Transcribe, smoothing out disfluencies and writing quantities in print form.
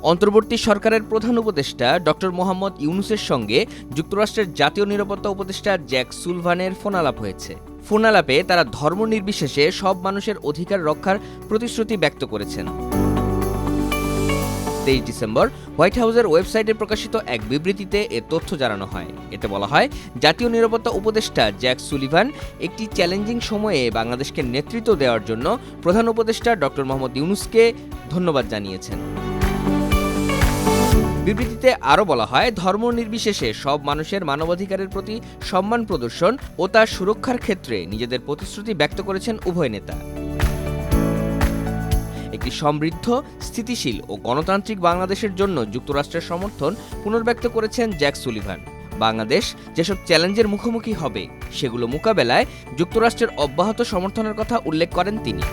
অন্তর্বর্তী সরকারের প্রধান উপদেষ্টা ডক্টর মোহাম্মদ ইউনূসের সঙ্গে যুক্তরাষ্ট্রের জাতীয় নিরাপত্তা উপদেষ্টা জ্যাক সুলভানের ফোনালাপ হয়েছে। ফোনালাপে তারা ধর্ম নির্বিশেষে সব মানুষের অধিকার রক্ষার প্রতিশ্রুতি ব্যক্ত করেছেন। 23 ডিসেম্বর হোয়াইট হাউসের ওয়েবসাইটে প্রকাশিত এক বিবৃতিতে এ তথ্য জানানো হয়। এতে বলা হয়, জাতীয় নিরাপত্তা উপদেষ্টা জ্যাক সুলিভান একটি চ্যালেঞ্জিং সময়ে বাংলাদেশকে নেতৃত্ব দেওয়ার জন্য প্রধান উপদেষ্টা ডক্টর মোহাম্মদ ইউনূসকে ধন্যবাদ জানিয়েছেন। বিবৃতিতে আরও বলা হয়, ধর্ম নির্বিশেষে সব মানুষের মানবাধিকারের প্রতি সম্মান প্রদর্শন ও তার সুরক্ষার ক্ষেত্রে নিজেদের প্রতিশ্রুতি ব্যক্ত করেছেন উভয় নেতা। একটি সমৃদ্ধ, স্থিতিশীল ও গণতান্ত্রিক বাংলাদেশের জন্য যুক্তরাষ্ট্রের সমর্থন পুনর্ব্যক্ত করেছেন জ্যাক সুলিভান। বাংলাদেশ যেসব চ্যালেঞ্জের মুখোমুখি হবে সেগুলো মোকাবেলায় যুক্তরাষ্ট্রের অব্যাহত সমর্থনের কথা উল্লেখ করেন তিনি।